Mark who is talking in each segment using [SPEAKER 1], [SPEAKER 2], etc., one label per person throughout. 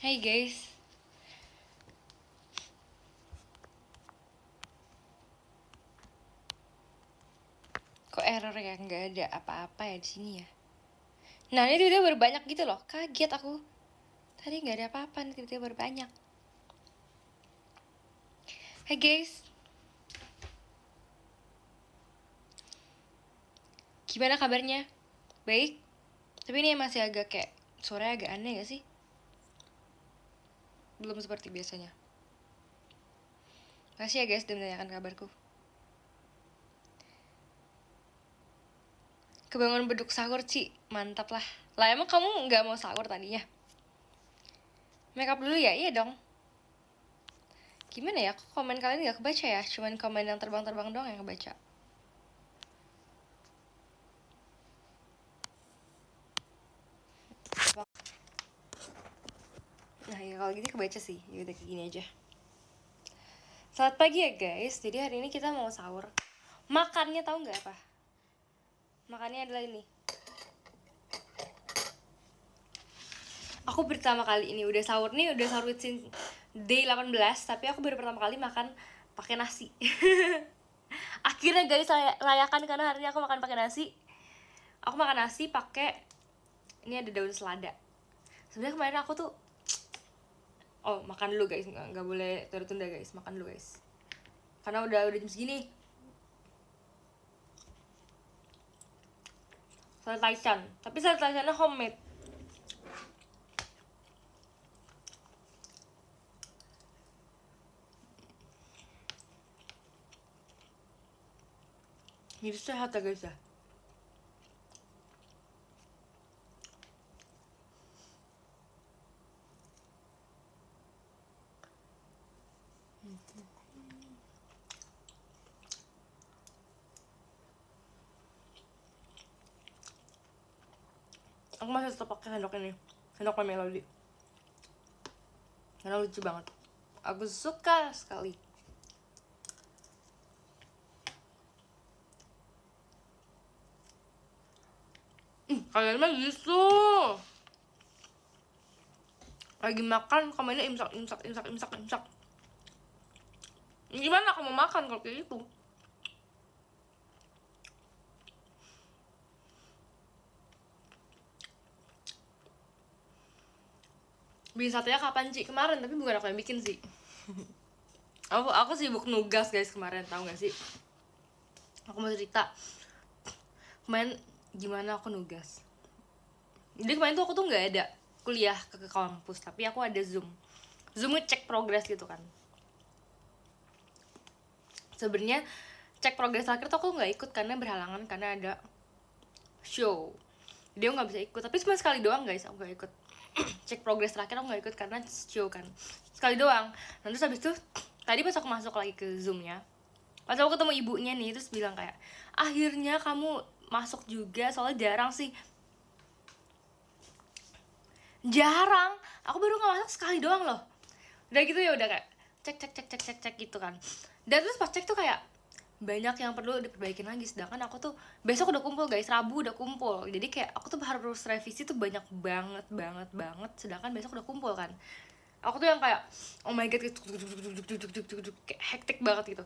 [SPEAKER 1] Hai guys. Kok error ya? Nggak ada apa-apa ya di sini ya. Nah ini tiba-tiba baru banyak gitu loh. Kaget aku. Tadi nggak ada apa-apa nih, tiba-tiba baru banyak. Hai guys. Gimana kabarnya? Baik? Tapi ini masih agak kayak suaranya agak aneh gak sih? Belum seperti biasanya. Makasih ya guys udah menanyakan kabarku. Kebangun beduk sahur, Ci. Mantap lah. Lah emang kamu nggak mau sahur tadinya? Makeup dulu ya? Iya dong. Gimana ya? Kok komen kalian nggak kebaca ya? Cuman komen yang terbang-terbang doang yang kebaca. Nah ya kalau gitu kebaca sih. Ya udah kayak gini aja. Selamat pagi ya guys. Jadi hari ini kita mau sahur. Makannya tahu nggak apa? Makannya adalah ini. Aku pertama kali ini udah sahur nih, udah sahur since day 18, tapi aku baru pertama kali makan pakai nasi. Akhirnya guys saya rayakan karena hari ini aku makan pakai nasi. Aku makan nasi pakai ini ada daun selada. Sebenarnya kemarin aku tuh makan dulu guys, nggak boleh tunda-tunda guys, makan dulu guys. Karena udah jam segini. Salad Taichan, tapi salad Taichannya homemade. Jadi sehat ya guys ya. Aku masih tetap pakai sendok ini, sendok Melody, karena lucu banget. Aku suka sekali. Kalian mah gitu. Lagi makan komennya imsak. Gimana aku mau makan kalau kayak gitu? Bikin satenya kapan Ci? Kemarin, tapi bukan aku yang bikin sih. aku sibuk nugas guys kemarin, tahu gak sih? Aku mau cerita kemarin gimana aku nugas. Jadi kemarin tuh aku tuh nggak ada kuliah ke kampus, tapi aku ada zoom ngecek progres gitu kan. Sebenarnya cek progres akhir tuh aku nggak ikut karena berhalangan, karena ada show. Dia nggak bisa ikut, tapi cuma sekali doang guys aku nggak ikut. Cek progres terakhir aku nggak ikut karena show kan, sekali doang. Nanti habis itu tadi pas aku masuk lagi ke zoomnya, pas aku ketemu ibunya nih, terus bilang kayak akhirnya kamu masuk juga, soalnya jarang, aku baru nggak masuk sekali doang loh. Udah gitu ya udah kayak cek gitu kan. Dan terus pas cek tuh kayak banyak yang perlu diperbaikin lagi, sedangkan aku tuh besok udah kumpul guys, Rabu udah kumpul, jadi kayak aku tuh harus revisi tuh banyak banget, sedangkan besok udah kumpul kan. Aku tuh yang kayak oh my god, kayak hektik banget gitu.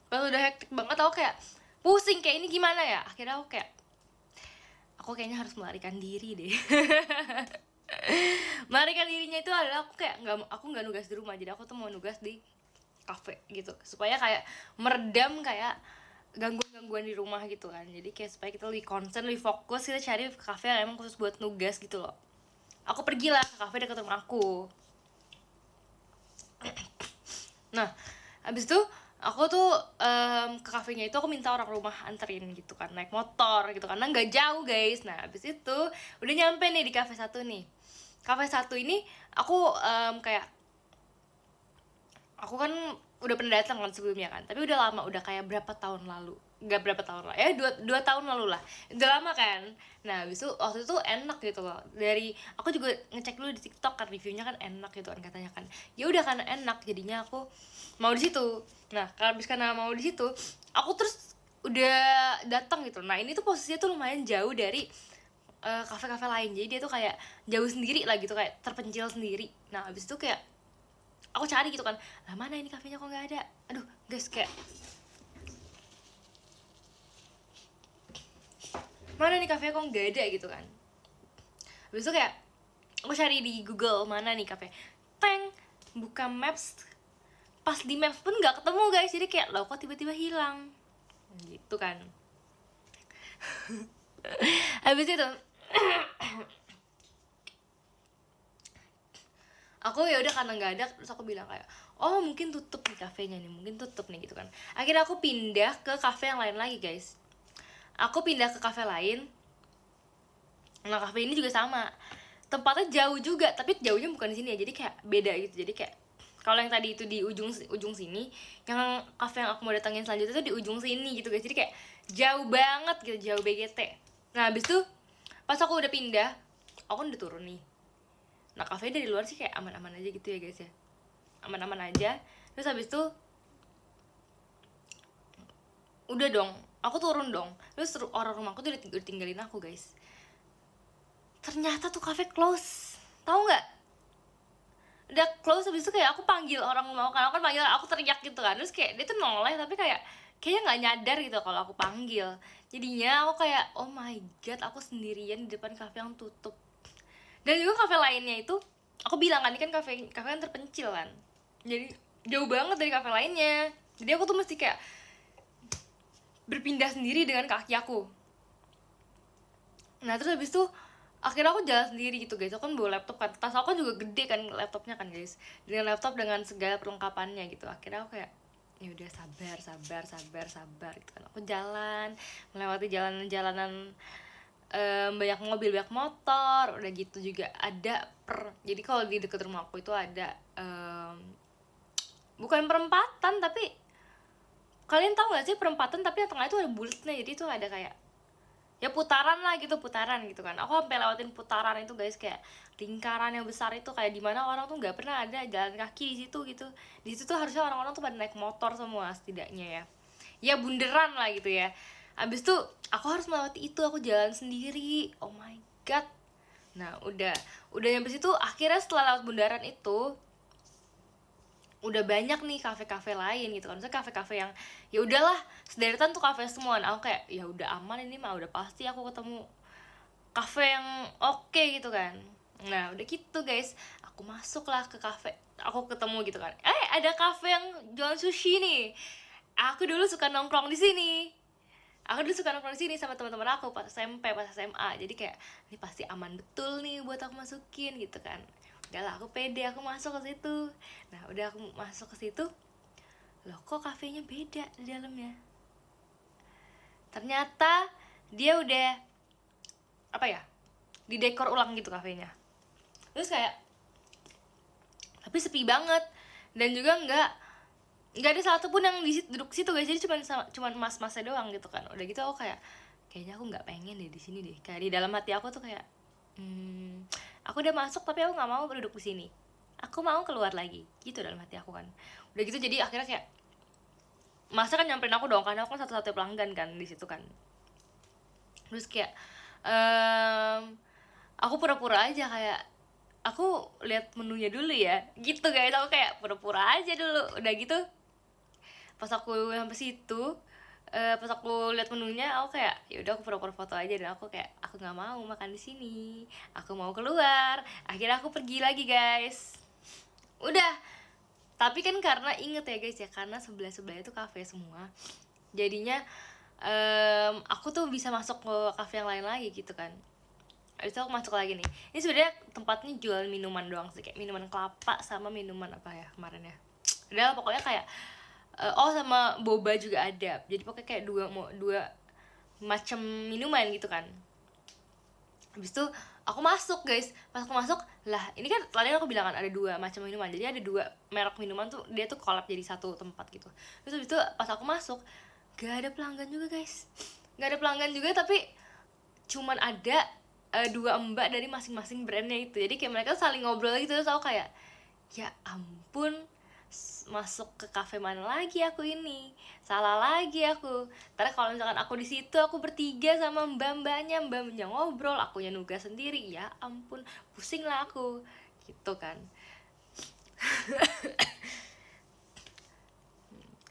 [SPEAKER 1] Pas udah hektik banget aku kayak pusing, kayak ini gimana ya. Akhirnya aku kayaknya harus melarikan diri deh. Melarikan dirinya itu adalah aku nggak nugas di rumah, jadi aku tuh mau nugas di kafe gitu, supaya kayak meredam kayak gangguan di rumah gitu kan. Jadi kayak supaya kita lebih concern, lebih fokus, kita cari kafe yang emang khusus buat nugas gitu loh. Aku pergilah ke kafe dekat rumah aku. Nah abis itu aku tuh ke kafenya itu aku minta orang rumah anterin gitu kan, naik motor gitu, karena nggak jauh guys. Nah abis itu udah nyampe nih di kafe satu nih. Kafe satu ini aku kayak aku kan udah pernah datang kan sebelumnya kan, tapi udah lama, udah kayak berapa tahun lalu, nggak berapa tahun lah ya, dua tahun lalu lah, udah lama kan. Nah habis itu waktu itu enak gitu loh, dari aku juga ngecek dulu di TikTok kan, reviewnya kan enak gitu kan katanya kan. Ya udah karena enak jadinya aku mau di situ. Nah karena mau di situ aku terus udah datang gitu. Nah ini tuh posisinya tuh lumayan jauh dari kafe-kafe lain. Jadi dia tuh kayak jauh sendiri lah gitu, kayak terpencil sendiri. Nah abis itu kayak aku cari gitu kan, lah mana ini kafenya kok nggak ada. Aduh guys, kayak mana nih kafenya kok nggak ada gitu kan. Habis itu kayak aku cari di Google mana nih kafe, teng, buka Maps, pas di Maps pun nggak ketemu guys. Jadi kayak loh kok tiba-tiba hilang gitu kan. Habis itu aku ya udah karena nggak ada, terus aku bilang kayak oh mungkin tutup nih kafenya nih, mungkin tutup nih gitu kan. Akhirnya aku pindah ke kafe yang lain lagi guys. Aku pindah ke kafe lain. Nah kafe ini juga sama, tempatnya jauh juga, tapi jauhnya bukan di sini ya, jadi kayak beda gitu. Jadi kayak kalau yang tadi itu di ujung sini, yang kafe yang aku mau datangin selanjutnya itu di ujung sini gitu guys. Jadi kayak jauh banget gitu, jauh BGT. Nah habis itu pas aku udah pindah, aku udah turun nih. Nah kafe dari luar sih kayak aman-aman aja gitu ya guys ya, aman-aman aja. Terus habis itu udah dong, aku turun dong. Terus orang rumahku tuh udah tinggalin aku guys. Ternyata tuh kafe close, tahu nggak? Udah close. Habis itu kayak aku panggil orang rumah kan, aku kan panggil, aku teriak gitu kan. Terus kayak dia tuh noleh tapi kayaknya nggak nyadar gitu kalau aku panggil. Jadinya aku kayak oh my god, aku sendirian di depan kafe yang tutup. Dan juga kafe lainnya itu aku bilang kan, ini kan kafe yang terpencil kan, jadi jauh banget dari kafe lainnya. Jadi aku tuh mesti kayak berpindah sendiri dengan kaki aku. Nah terus habis itu akhirnya aku jalan sendiri gitu guys. Aku kan bawa laptop kan, tas aku kan juga gede kan laptopnya kan guys, dengan laptop dengan segala perlengkapannya gitu. Akhirnya aku kayak ya udah sabar gitu kan. Aku jalan melewati jalanan banyak mobil, banyak motor, udah gitu juga ada jadi kalau di dekat rumah aku itu ada bukan perempatan, tapi kalian tahu gak sih perempatan tapi yang tengah itu ada bulatnya. Jadi itu ada kayak ya putaran lah gitu, putaran gitu kan. Aku sampai lewatin putaran itu guys, kayak lingkaran yang besar itu, kayak dimana orang tuh nggak pernah ada jalan kaki di situ gitu. Di situ tuh harusnya orang-orang tuh pada naik motor semua setidaknya ya bunderan lah gitu ya. Abis itu aku harus melewati itu, aku jalan sendiri. Oh my god. Nah udah nyampe situ. Akhirnya setelah lewat bundaran itu udah banyak nih kafe-kafe lain gitu kan. Maksudnya kafe-kafe yang ya udahlah sederetan tuh kafe semua. Nah, aku kayak ya udah aman ini mah, udah pasti aku ketemu kafe yang oke gitu kan. Nah udah gitu guys, aku masuk lah ke kafe, aku ketemu gitu kan, ada kafe yang jualan sushi nih. Aku dulu suka nongkrong di sini. Sama teman-teman aku pas SMP, pas SMA. Jadi kayak ini pasti aman betul nih buat aku masukin gitu kan. Udahlah aku pede, aku masuk ke situ. Nah udah aku masuk ke situ, loh kok kafenya beda di dalamnya. Ternyata dia udah apa ya, didekor ulang gitu kafenya. Terus kayak tapi sepi banget, dan juga nggak ada satu pun yang duduk situ guys. Jadi cuman mas-masnya doang gitu kan. Udah gitu aku kayaknya aku nggak pengen deh di sini deh. Kayak di dalam hati aku tuh kayak aku udah masuk tapi aku nggak mau duduk di sini, aku mau keluar lagi gitu dalam hati aku kan. Udah gitu jadi akhirnya kayak masa kan nyamperin aku dong, karena aku kan satu-satunya pelanggan kan di situ kan. Terus kayak aku pura-pura aja kayak aku lihat menunya dulu ya gitu guys. Aku kayak pura-pura aja dulu. Udah gitu pas aku sampai situ, pas aku lihat menunya, aku kayak ya udah aku pura-pura foto aja. Dan aku kayak aku nggak mau makan di sini, aku mau keluar. Akhirnya aku pergi lagi guys. Udah, tapi kan karena inget ya guys ya, karena sebelah itu kafe semua, jadinya aku tuh bisa masuk ke kafe yang lain lagi gitu kan. Abis itu aku masuk lagi nih. Ini sebenarnya tempatnya jual minuman doang sih, kayak minuman kelapa sama minuman apa ya kemarin ya. Udah pokoknya kayak sama boba juga ada. Jadi pokoknya kayak dua macam minuman gitu kan. Habis itu aku masuk guys. Pas aku masuk, lah ini kan tadi aku bilang kan ada dua macam minuman. Jadi ada dua merek minuman tuh, dia tuh collab jadi satu tempat gitu. Terus habis itu pas aku masuk, gak ada pelanggan juga guys. Gak ada pelanggan juga, tapi cuman ada dua mbak dari masing-masing brandnya itu. Jadi kayak mereka saling ngobrol gitu. Terus aku kayak ya ampun, masuk ke kafe mana lagi aku ini, salah lagi aku. Karena kalau misalkan aku di situ aku bertiga sama mbak-mbaknya ngobrol, akunya nugas sendiri, ya ampun pusing lah aku gitu kan.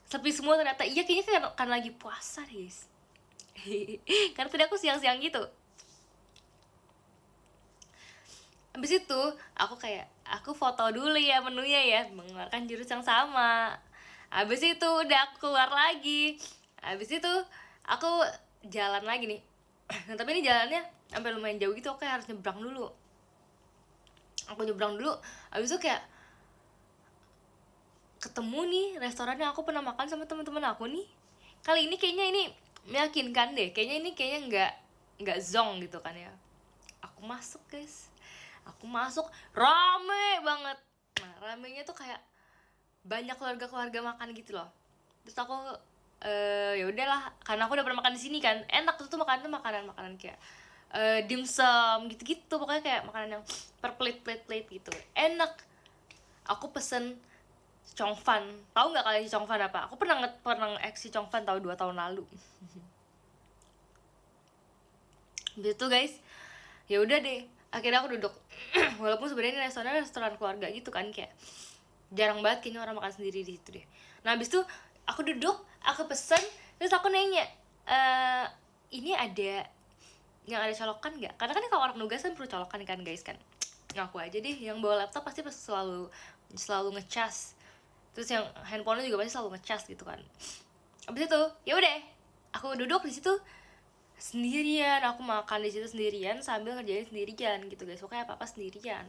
[SPEAKER 1] Sepi semua ternyata. Iya kayaknya kan lagi puasa guys. Karena tadi aku siang-siang gitu. Habis itu aku foto dulu ya menunya ya, mengeluarkan jurus yang sama. Habis itu udah aku keluar lagi. Habis itu aku jalan lagi nih. Nah, tapi ini jalannya sampai lumayan jauh gitu, aku kayak harus nyebrang dulu. Aku nyebrang dulu, habis itu kayak ketemu nih restoran yang aku pernah makan sama teman-teman aku nih. Kali ini kayaknya ini meyakinkan deh. Kayaknya ini nggak zong gitu kan ya. Aku masuk guys. Aku masuk, rame banget. Nah ramenya tuh kayak banyak keluarga makan gitu loh. Terus aku ya udahlah, karena aku udah pernah makan di sini kan, enak tuh makanan kayak dimsum gitu-gitu, pokoknya kayak makanan yang per plate gitu, enak. Aku pesen Chongfan. Tahu nggak kalian si Chongfan apa? Aku pernah si Chongfan tahu 2 tahun lalu. Gitu guys. Ya udah deh, akhirnya aku duduk. Walaupun sebenarnya restoran keluarga gitu kan, kayak jarang banget kayaknya orang makan sendiri di situ deh. Nah habis itu aku duduk, aku pesen, terus aku nanya, ini ada yang ada colokan nggak? Karena kan kalau orang nugas kan perlu colokan kan guys kan. Ngaku aja deh, yang bawa laptop pasti selalu ngecas. Terus yang handphonenya juga pasti selalu ngecas gitu kan. Abis itu ya udah, aku duduk di situ sendirian, aku makan di situ sendirian sambil ngerjain sendirian gitu guys. Pokoknya apa sendirian,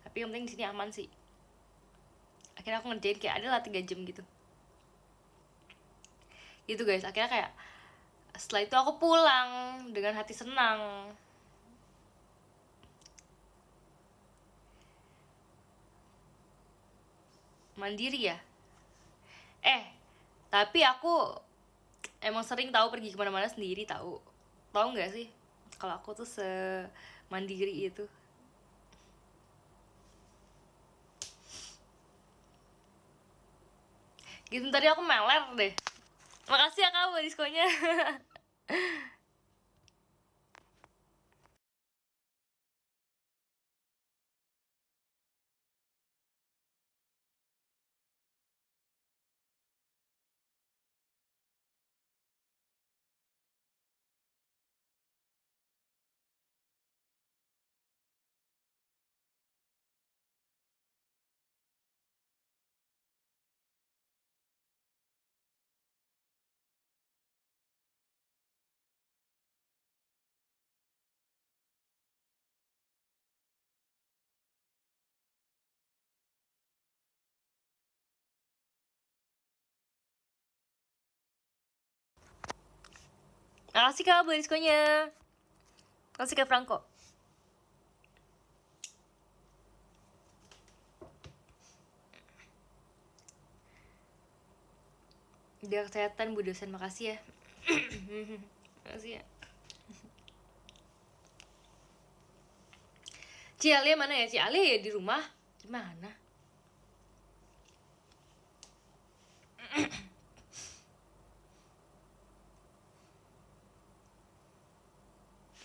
[SPEAKER 1] tapi yang penting di sini aman sih. Akhirnya aku ngerjain kayak adalah 3 jam gitu guys. Akhirnya kayak setelah itu aku pulang dengan hati senang. Mandiri ya. Tapi aku emang sering tahu pergi kemana-mana sendiri, tahu nggak sih kalau aku tuh semandiri itu. Gitu tadi aku meler deh. Makasih ya kamu diskonya. Makasih kak buat diskonya. Makasih kak Franco. Dia kesehatan Bu dosen, makasih ya. Makasih ya. Cialia mana ya? Cialia ya di rumah. Gimana?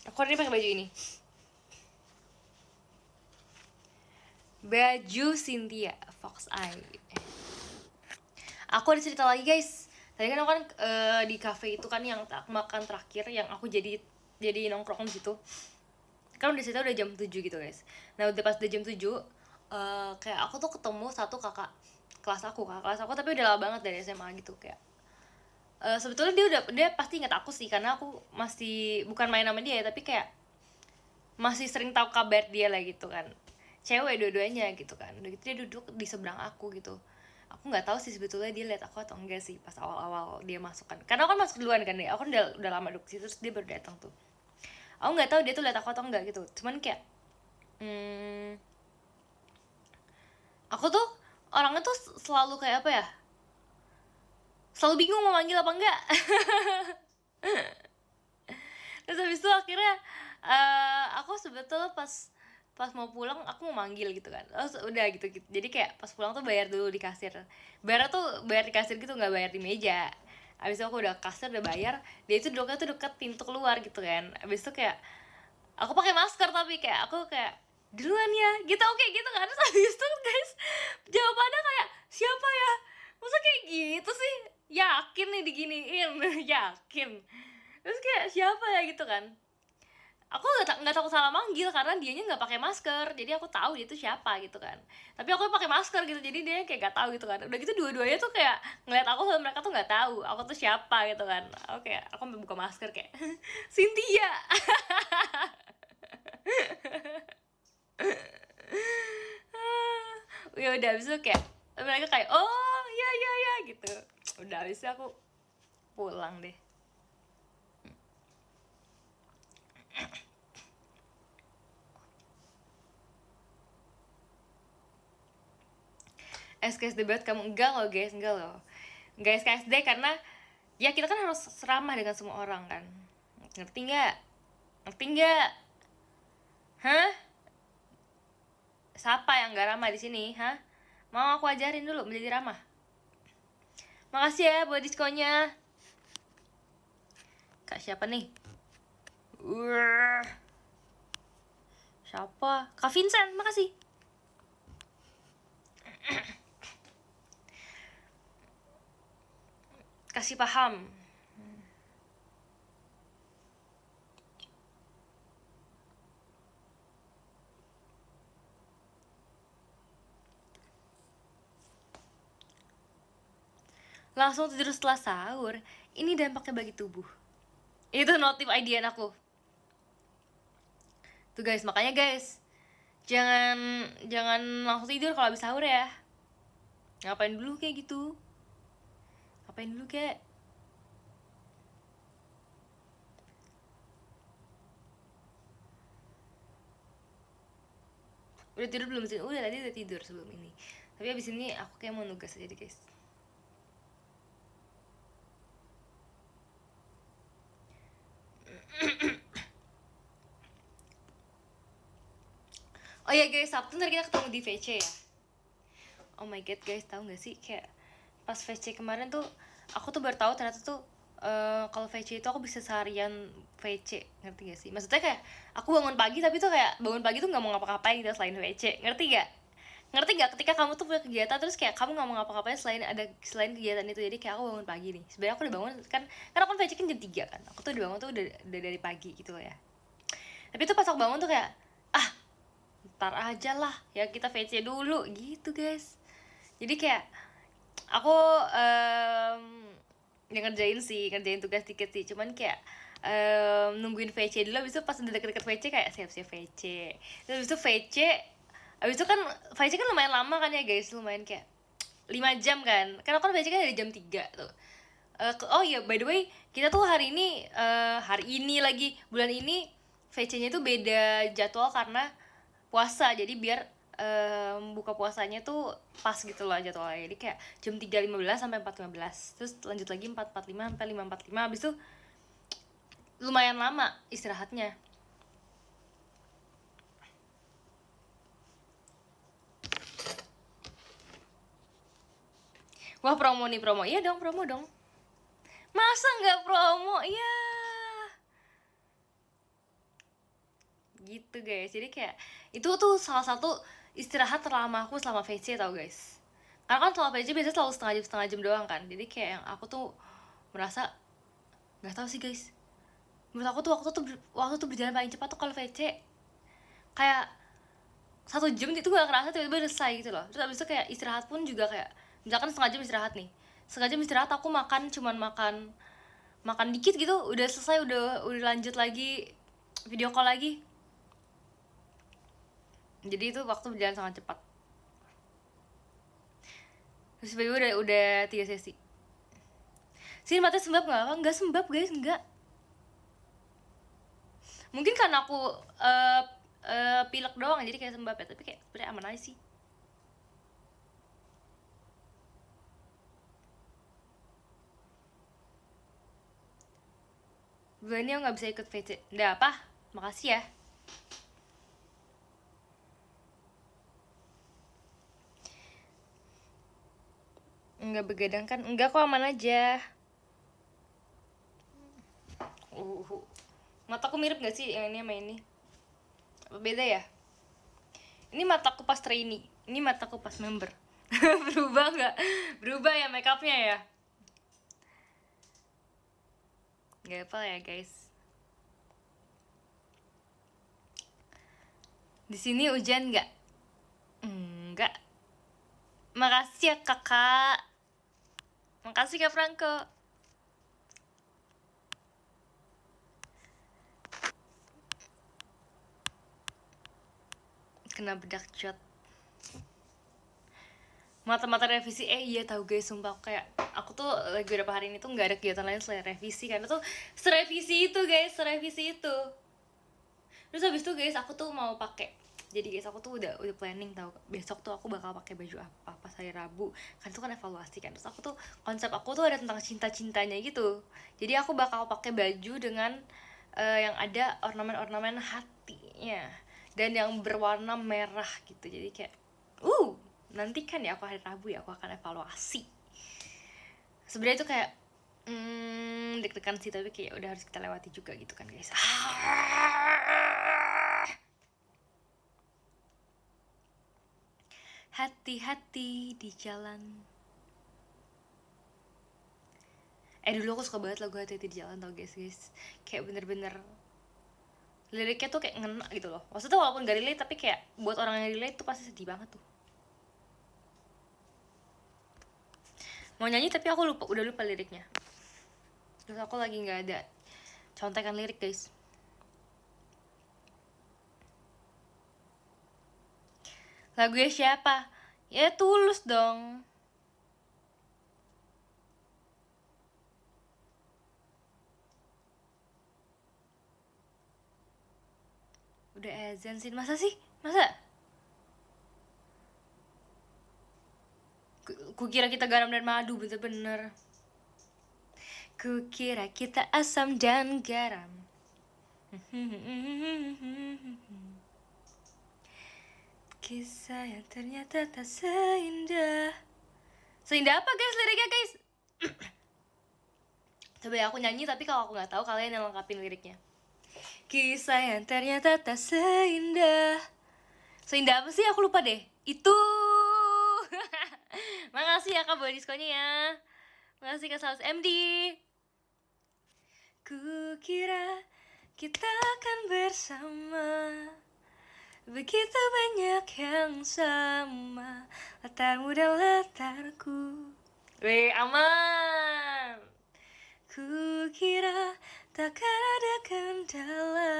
[SPEAKER 1] Aku hari ini pakai baju ini. Baju Cynthia Fox Eye. Aku ada cerita lagi guys. Tadi kan aku kan di cafe itu kan yang aku makan terakhir, yang aku jadi nongkrong di situ. Kan udah cerita udah jam 7 gitu guys. Nah udah pas udah jam 7 kayak aku tuh ketemu satu kakak kelas aku tapi udah lama banget dari SMA gitu. Kayak sebetulnya dia pasti ingat aku sih, karena aku masih bukan main sama dia ya, tapi kayak masih sering tahu kabar dia lah gitu kan. Cewek dua-duanya gitu kan. Udah gitu dia duduk di seberang aku gitu. Aku nggak tahu sih sebetulnya dia lihat aku atau enggak sih pas awal-awal dia masuk kan. Karena aku kan masuk duluan kan deh. Aku udah lama duduk situ, terus dia baru datang tuh. Aku nggak tahu dia tuh lihat aku atau enggak gitu. Cuman kayak aku tuh orangnya tuh selalu kayak apa ya? Selalu bingung mau manggil apa enggak. Terus habis itu akhirnya aku sebetulnya pas pas mau pulang aku mau manggil gitu kan, terus udah gitu, gitu. Jadi kayak pas pulang tuh bayar dulu di kasir, bayar di kasir gitu, nggak bayar di meja. Abis itu aku udah kasir udah bayar, dia itu duduknya tuh deket pintu keluar gitu kan. Abis itu kayak aku pakai masker tapi kayak aku kayak duluan ya gitu, oke gitu kan. Terus abis itu guys jawabannya kayak siapa ya, masa kayak gitu sih, yakin nih diginiin yakin. Terus kayak siapa ya gitu kan, aku nggak takut salah manggil karena dianya nggak pakai masker, jadi aku tahu dia itu siapa gitu kan. Tapi aku pakai masker gitu, jadi dia kayak nggak tahu gitu kan. Udah gitu dua-duanya tuh kayak ngeliat aku sama mereka tuh nggak tahu aku tuh siapa gitu kan. Oke, aku sampai buka masker kayak Cynthia. Ya udah abis itu kayak mereka kayak oh iya iya iya gitu. Udah abis itu aku pulang deh. SKSD banget kamu, enggak loh guys, enggak loh, enggak SKSD karena ya kita kan harus seramah dengan semua orang kan, ngerti nggak, ngerti nggak, hah? Siapa yang nggak ramah di sini, hah? Mau aku ajarin dulu menjadi ramah. Makasih ya buat diskonnya. Kak siapa nih? Siapa? Kak Vincent, makasih. Kasih paham. Langsung tidur setelah sahur. Ini dampaknya bagi tubuh. Itu notif IDN aku. Tuh guys, makanya guys, jangan jangan langsung tidur kalau habis sahur ya. Ngapain dulu kayak gitu? Ngapain dulu kayak? Udah tidur belum sih? Udah, tadi udah tidur sebelum ini. Tapi abis ini aku kayak mau nugas aja deh guys. Oh ya guys, Sabtu ntar kita ketemu di VC ya. Oh my god guys, tahu nggak sih kayak pas VC kemarin tuh aku tuh baru tahu ternyata tuh kalau VC itu aku bisa seharian VC, ngerti gak sih? Maksudnya kayak aku bangun pagi tapi tuh kayak bangun pagi tuh nggak mau ngapa-ngapain gitu selain VC, ngerti gak? Ngerti gak ketika kamu tuh punya kegiatan terus kayak kamu nggak mau ngapa-ngapain selain kegiatan itu. Jadi kayak aku bangun pagi nih, sebenarnya aku udah bangun kan, karena aku VC kan jam 3 kan, aku tuh udah bangun tuh udah dari pagi gitu loh ya. Tapi tuh pas aku bangun tuh kayak ah ntar aja lah ya, kita VC dulu gitu guys. Jadi kayak aku ya ngerjain tugas dikit sih, cuman kayak nungguin VC dulu. Abis itu pas udah deket-deket VC kayak siap-siap VC. Terus abis itu VC, abis itu kan VC kan lumayan lama kan ya guys, lumayan kayak 5 jam kan, karena kan VC kan dari jam 3 tuh. Oh iya, by the way, kita tuh hari ini lagi bulan ini VC-nya tuh beda jadwal karena puasa. Jadi biar buka puasanya tuh pas gitu loh jadwalnya. Jadi kayak jam 3.15 sampai 4.15. Terus lanjut lagi 4.45 sampai 5.45. Habis itu lumayan lama istirahatnya. Wah, promo nih, promo. Iya dong, promo dong. Masa nggak promo? Iya. Gitu guys. Jadi kayak itu tuh salah satu istirahat terlama aku selama VC tau guys. Karena kan selama VC biasanya selalu setengah jam doang kan. Jadi kayak yang aku tuh merasa nggak tahu sih guys. Menurut aku tuh waktu tuh berjalan paling cepat tuh kalau VC. Kayak 1 jam itu gak kerasa tiba-tiba udah selesai gitu loh. Terus abis itu kayak istirahat pun juga kayak misalkan setengah jam istirahat nih, setengah jam istirahat aku cuman makan dikit gitu udah selesai, udah lanjut lagi video call lagi. Jadi itu waktu berjalan sangat cepat. Terus tiba-tiba udah 3 sesi. Sini matanya sembab nggak apa? Nggak sembab guys, nggak. Mungkin karena aku pilek doang jadi kayak sembab ya, tapi kayak sebenarnya aman aja sih. Bulannya nggak bisa ikut VC. Udah apa? Makasih ya. Enggak begadang kan? Enggak kok, aman aja. Mataku mirip gak sih yang ini sama ini? Apa beda ya? Ini mataku pas trainee, ini mataku pas member. Berubah nggak? Berubah ya makeupnya ya? Gak apa ya guys. Di sini hujan nggak? Enggak. Makasih ya kakak. Makasih Kak Franco. Kena bedak cat. Mata-mata revisi, iya tahu guys, sumpah kayak aku tuh lagi beberapa hari ini tuh nggak ada kegiatan lain selain revisi, karena tuh serevisi itu guys, serevisi itu. Terus habis itu guys, aku tuh mau pakai, jadi guys aku tuh udah planning tahu besok tuh aku bakal pakai baju apa pas hari Rabu, kan itu kan evaluasi kan. Terus aku tuh konsep aku tuh ada tentang cinta-cintanya gitu, jadi aku bakal pakai baju dengan yang ada ornamen-ornamen hatinya dan yang berwarna merah gitu, jadi kayak nantikan ya aku hari Rabu ya, aku akan evaluasi. Sebenarnya itu kayak deg-degan sih, tapi kayak udah harus kita lewati juga gitu kan guys. Hati-hati di jalan. Dulu aku suka banget lagu hati-hati di jalan tau guys. Kayak bener-bener liriknya tuh kayak ngena gitu loh. Maksudnya walaupun gak relate, tapi kayak buat orang yang relate tuh pasti sedih banget tuh. Mau nyanyi tapi aku udah lupa liriknya. Terus aku lagi nggak ada contekan lirik guys. Lagunya siapa? Ya Tulus dong. Udah azan sih, masa sih? Masa? Kukira kita garam dan madu, bener-bener. Kukira kita asam dan garam. Kisah yang ternyata tak seindah. Seindah apa guys liriknya guys? Coba ya aku nyanyi, tapi kalau aku nggak tahu kalian yang lengkapin liriknya. Kisah yang ternyata tak seindah. Seindah apa sih? Aku lupa deh. Itu. Makasih ya Kak buat diskonnya ya. Makasih Kak Saus MD. Kukira kita akan bersama, begitu banyak yang sama, latarmu dan latarku. Weh, aman. Kukira takkan ada kendala,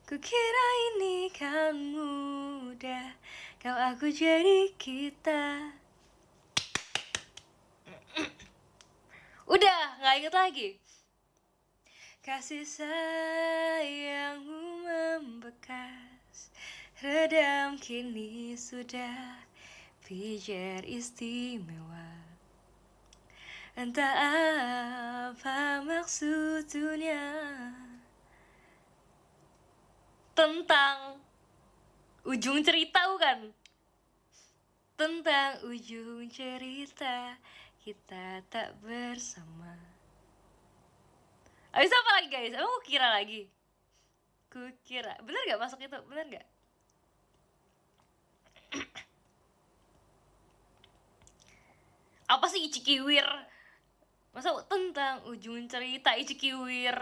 [SPEAKER 1] kukira ini kan mudah, kau aku jadi kita. Udah, gak inget lagi. Kasih sayangmu membekas, redam kini sudah pijar istimewa. Entah apa maksudnya. Tentang ujung cerita bukan? Tentang ujung cerita kita tak bersama. Abis apa lagi guys? Emang kukira lagi? Kukira, bener gak masuk itu? Bener gak? Apa sih Icikiwir? Masa tentang ujung cerita Icikiwir?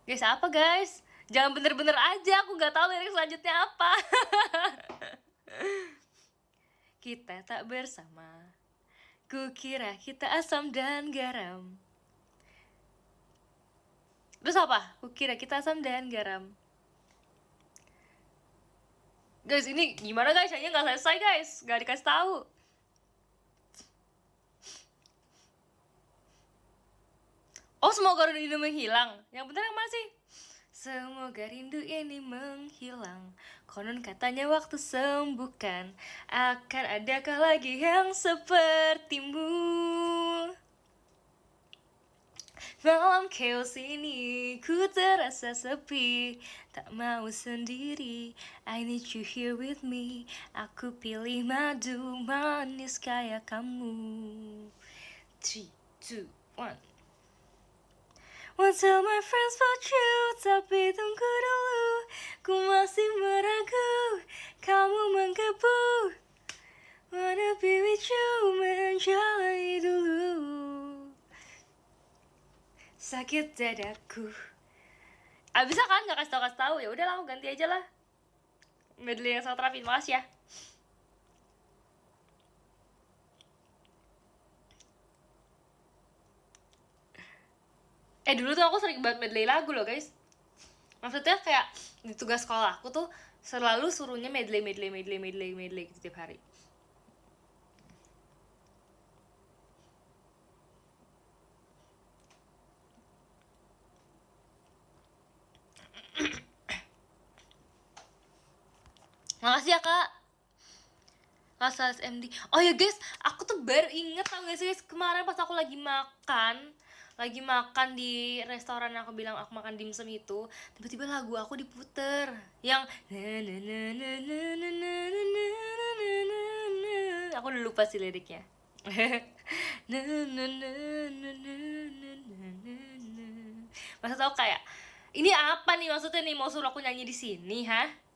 [SPEAKER 1] Guys, apa guys? Jangan bener-bener aja, aku gak tahu lirik selanjutnya apa. Kita tak bersama, kukira kita asam dan garam. Terus apa? Kukira kita asam dan garam. Guys, ini gimana guys? Hanya nggak selesai guys, nggak dikasih tahu. Oh, semoga rindu menghilang. Yang bener yang mana sih? Semoga rindu ini menghilang. Konon katanya waktu sembuhkan, akan adakah lagi yang sepertimu? Malam chaos ini ku terasa sepi, tak mau sendiri, I need you here with me. Aku pilih madu manis kayak kamu. 3, 2, 1. Want tell my friends about you, tapi tunggu dulu, ku masih meragu, kamu menggebu. Wanna be with you, menjalani dulu sakit dadaku. Bisa kan nggak kasih tahu? Ya udahlah, aku ganti aja lah medley yang sangat rapi. Makasih ya. Dulu tuh aku sering banget medley lagu loh guys. Maksudnya kayak di tugas sekolah aku tuh selalu suruhnya medley gitu tiap hari. Makasih ya kak. Kasal MD. Oh ya guys, aku tuh baru inget, tau gak sih guys, kemarin pas aku lagi makan di restoran yang aku bilang aku makan dimsum itu, tiba-tiba lagu aku diputer yang aku udah lupa sih liriknya. Maksud aku kayak, ini apa nih maksudnya nih, mau suruh aku nyanyi di sini, hah?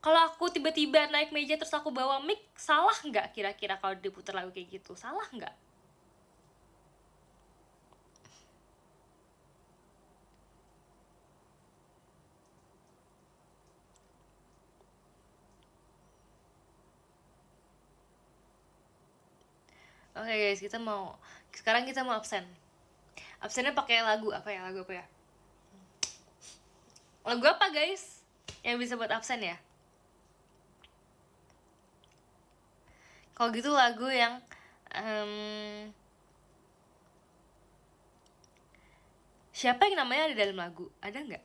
[SPEAKER 1] Kalau aku tiba-tiba naik meja terus aku bawa mic, salah nggak kira-kira kalau diputar lagu kayak gitu? Salah nggak? Oke guys, sekarang kita mau absen. Absennya pakai lagu apa ya? Lagu apa guys? Yang bisa buat absen ya? Kalau gitu lagu yang siapa yang namanya ada dalam lagu? Ada nggak?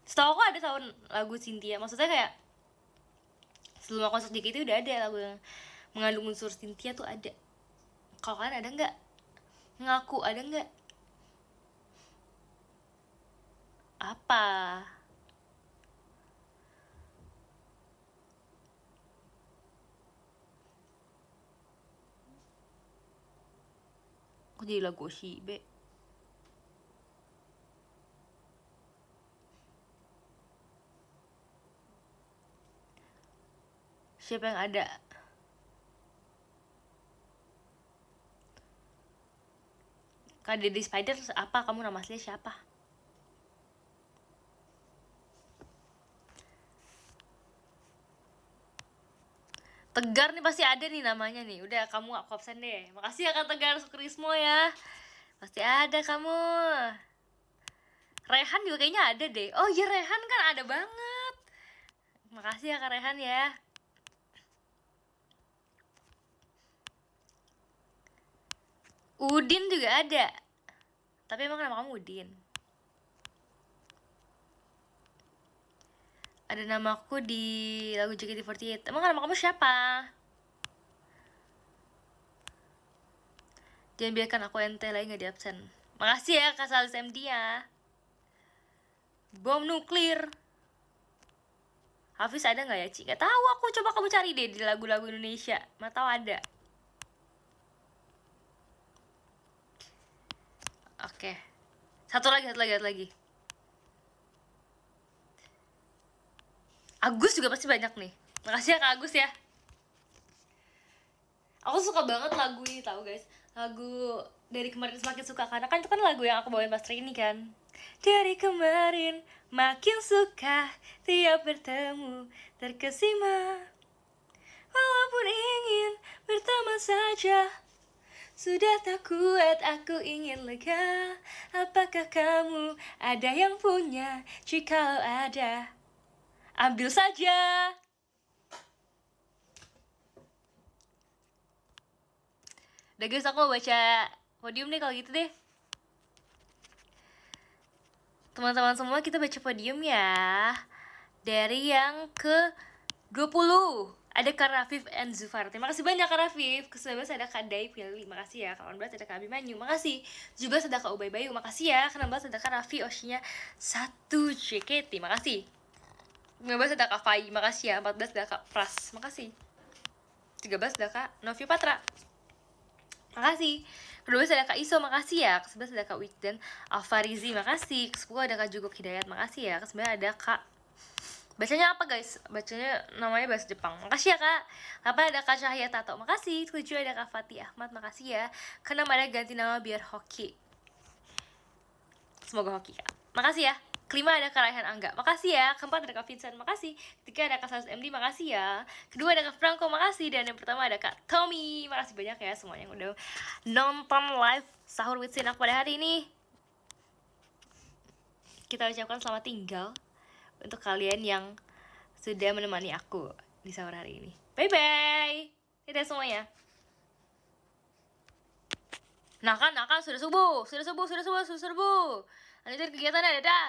[SPEAKER 1] Setahu aku ada tahun lagu Cynthia. Maksudnya kayak sebelum aku masuk JKT udah ada lagu yang mengandung unsur Cynthia tuh ada. Kalau kalian ada nggak? Ngaku ada nggak? Apa? Kok jadi lagu Shibe? Siapa yang ada? Kak Dede Spider apa? Kamu nama aslinya siapa? Tegar nih pasti ada nih namanya nih. Udah, kamu aku absen deh. Makasih ya Kak Tegar Sukrismo ya. Pasti ada kamu. Rehan juga kayaknya ada deh. Oh iya, Rehan kan ada banget. Makasih ya Kak Rehan ya. Udin juga ada. Tapi emang nama kamu Udin? Ada namaku di lagu JKT48. Emang nama kamu siapa? Jangan biarkan aku ente lagi gak di absen. Makasih ya Kak Salis MD ya. Bom nuklir. Hafiz ada nggak ya Ci? Gak tahu, aku coba kamu cari deh di lagu-lagu Indonesia. Mana tahu ada. Oke. Satu lagi. Agus juga pasti banyak nih. Makasih ya Kak Agus ya. Aku suka banget lagu ini tahu guys. Lagu dari kemarin semakin suka, karena kan itu kan lagu yang aku bawain pas training kan. Dari kemarin makin suka, tiap bertemu terkesima. Walaupun ingin berteman saja, sudah tak kuat aku ingin lega. Apakah kamu ada yang punya? Jikalau ada, ambil saja. Udah guys, aku mau baca podium deh kalau gitu deh. Teman-teman semua, kita baca podium ya. Dari yang ke 20. ada Kak Rafif and Zufar. Terima kasih banyak Kak Rafif. Ke-19 ada Kak Dai Pilih, makasih ya. Ke-18 ada Kak Abimanyu, makasih. 17 ada Kak Ubay Bayu, makasih ya. Ke-16 ada Kak Raffi Oshinya 1 JKT, makasih. 15 ada Kak Fai, makasih ya. 14 ada Kak Pras, makasih. 13 ada Kak Novi Patra, makasih. Ke-12 ada Kak Iso, makasih ya. Ke-11 ada Kak Wit dan Alfarizi, makasih. Ke-10 ada Kak Jugok Hidayat, makasih ya. Ke-9 ada Kak, bacanya apa guys? Bacanya namanya bahasa Jepang. Makasih ya Kak. 8 ada Kak Cahaya Tato, makasih. 7 ada Kak Fatih Ahmad, makasih ya. Ke-6 ada ganti nama biar hoki. Semoga hoki Kak. Makasih ya. Ke-5 ada Kak Raihan Angga, makasih ya. Ke-4 ada Kak Vincent, makasih. Ke-3 ada Kak Sales MD, makasih ya. Kedua ada Kak Franco, makasih. Dan yang pertama ada Kak Tommy, makasih banyak ya semuanya yang udah nonton live Sahur with Sin aku pada hari ini. Kita ucapkan selamat tinggal untuk kalian yang sudah menemani aku di sahur hari ini. Bye-bye. Dadah semuanya. Nah kan, sudah subuh. Lanjutin kegiatannya, dadah.